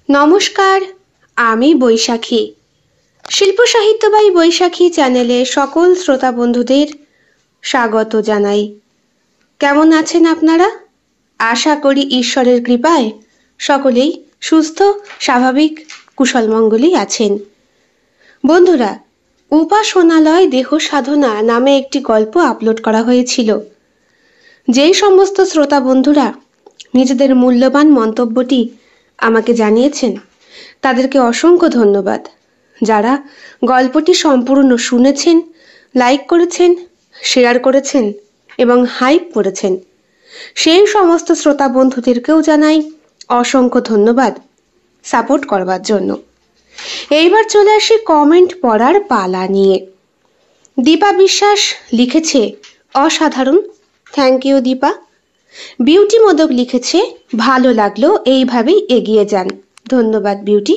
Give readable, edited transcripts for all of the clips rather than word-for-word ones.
নমস্কার, আমি বৈশাখী। শিল্প সাহিত্য বাই বৈশাখী চ্যানেলে সকল শ্রোতা বন্ধুদের স্বাগত জানাই। কেমন আছেন আপনারা? আশা করি ঈশ্বরের কৃপায় সকলেই সুস্থ, স্বাভাবিক, কুশলমঙ্গলই আছেন। বন্ধুরা, উপাসনালয় দেহ সাধনা নামে একটি গল্প আপলোড করা হয়েছিল। যেই সমস্ত শ্রোতা বন্ধুরা নিজেদের মূল্যবান মন্তব্যটি আমাকে জানিয়েছেন তাদেরকে অসংখ্য ধন্যবাদ। যারা গল্পটি সম্পূর্ণ শুনেছেন, লাইক করেছেন, শেয়ার করেছেন এবং হাইপ করেছেন, সেই সমস্ত শ্রোতা বন্ধুদেরকেও জানাই অসংখ্য ধন্যবাদ সাপোর্ট করবার জন্য। এইবার চলে আসি কমেন্ট পড়ার পালা নিয়ে। দীপা বিশ্বাস লিখেছে, অসাধারণ, থ্যাংক ইউ দীপা। বিউটি মোদক লিখেছে, ভালো লাগলো, এইভাবেই এগিয়ে যান, ধন্যবাদ বিউটি।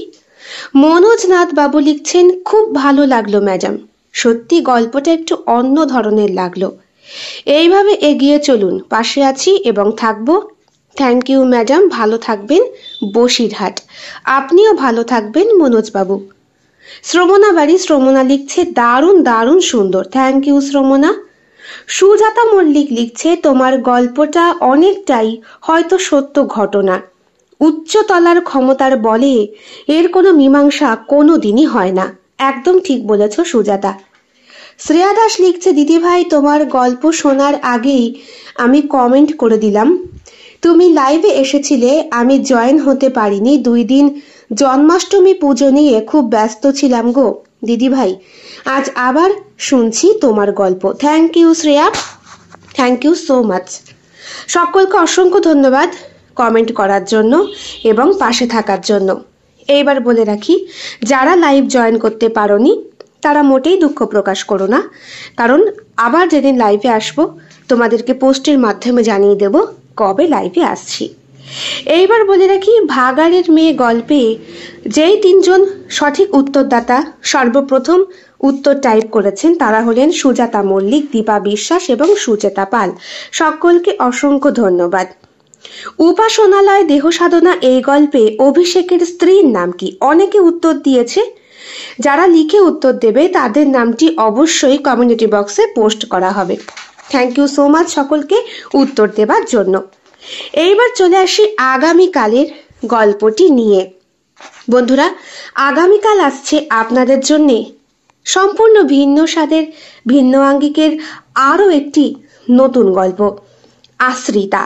মনোজ নাথ বাবু লিখছেন, খুব ভালো লাগলো ম্যাডাম, সত্যি গল্পটা একটু অন্য ধরনের লাগলো, এইভাবে এগিয়ে চলুন, পাশে আছি এবং থাকবো। থ্যাংক ইউ ম্যাডাম, ভালো থাকবেন বসিরহাট। আপনিও ভালো থাকবেন মনোজ বাবু। শ্রমণা বাড়ি শ্রমণা লিখছে, দারুণ দারুণ সুন্দর, থ্যাংক ইউ শ্রমণা। সুজাতা মল্লিক লিখছে, তোমার গল্পটা অনেকটাই হয়তো সত্য ঘটনা, উচ্চতলার ক্ষমতার বলে এর কোনো মীমাংসা কোনো দিনই হয় না। একদম ঠিক বলেছ সুজাতা। শ্রেয়া দাস লিখছে, দিদিভাই তোমার গল্প শোনার আগেই আমি কমেন্ট করে দিলাম। তুমি লাইভে এসেছিলে, আমি জয়েন হতে পারিনি, 2 দিন জন্মাষ্টমী পুজো নিয়ে খুব ব্যস্ত ছিলাম গো দিদিভাই, আজ আবার শুনছি তোমার গল্প। Thank you Shreya, thank you so much. সকলকে অসংখ্য ধন্যবাদ কমেন্ট করার জন্য এবং পাশে থাকার জন্য। এইবার বলে রাখি, যারা লাইভ জয়েন করতে পারোনি তারা মোটেই দুঃখ প্রকাশ করো না, কারণ আবার যেদিন লাইভে আসবো তোমাদেরকে পোস্টের মাধ্যমে জানিয়ে দেব কবে লাইভে আসছি। এইবার বলে রাখি, ভাগাড়ের মেয়ে গল্পে যেই 3 জন সঠিক উত্তরদাতা সর্বপ্রথম উত্তর টাইপ করেছেন তারা হলেন সুজাতা মল্লিক, দীপা বিশ্বাস এবং সুচেতা পাল। সকলকে অসংখ্য ধন্যবাদ। উপাসনালয় দেহ সাধনা এই গল্পে অভিষেকের স্ত্রীর নাম কি? অনেকে উত্তর দিয়েছে। যারা লিখে উত্তর দেবে তাদের নামটি অবশ্যই কমিউনিটি বক্সে পোস্ট করা হবে। থ্যাংক ইউ সো মাচ সকলকে উত্তর দেবার জন্য। এইবার চলে আসি আগামীকালের গল্পটি নিয়ে। বন্ধুরা, আগামীকাল আসছে আপনাদের জন্য সম্পূর্ণ ভিন্ন স্বাদের, ভিন্ন আঙ্গিকের আরও একটি নতুন গল্প, আশ্রিতা।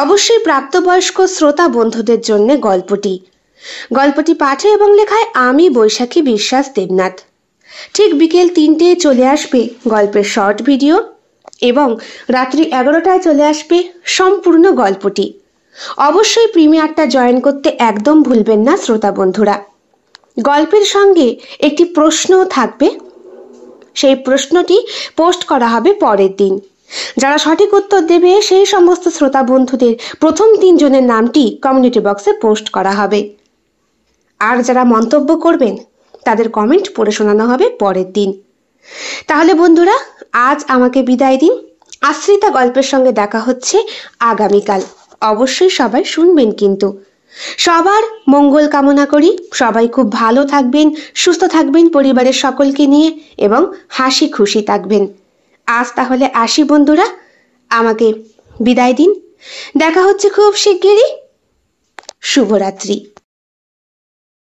অবশ্যই প্রাপ্তবয়স্ক শ্রোতা বন্ধুদের জন্য গল্পটি পাঠে এবং লেখায় আমি বৈশাখী বিশ্বাস দেবনাথ। ঠিক বিকেল 3টেয় চলে আসবে গল্পের শর্ট ভিডিও এবং রাত্রি 11টায় চলে আসবে সম্পূর্ণ গল্পটি। অবশ্যই প্রিমিয়ারটা জয়েন করতে একদম ভুলবেন না শ্রোতা বন্ধুরা। গল্পের সঙ্গে একটি প্রশ্নও থাকবে, সেই প্রশ্নটি পোস্ট করা হবে পরের দিন। যারা সঠিক উত্তর দেবে সেই সমস্ত শ্রোতা বন্ধুদের প্রথম 3 জনের নামটি কমিউনিটি বক্সে পোস্ট করা হবে। আর যারা মন্তব্য করবেন তাদের কমেন্ট পড়ে শোনানো হবে পরের দিন। তাহলে বন্ধুরা, আজ আমাকে বিদায় দিন। আশ্রিতা গল্পের সঙ্গে দেখা হচ্ছে আগামীকাল। অবশ্যই সবাই শুনবেন কিন্তু। সবার মঙ্গল কামনা করি, সবাই খুব ভালো থাকবেন, সুস্থ থাকবেন পরিবারের সকলকে নিয়ে এবং হাসি খুশি থাকবেন। আজ তাহলে আসি বন্ধুরা, আমাকে বিদায় দিন। দেখা হচ্ছে খুব শিগগিরই। শুভরাত্রি।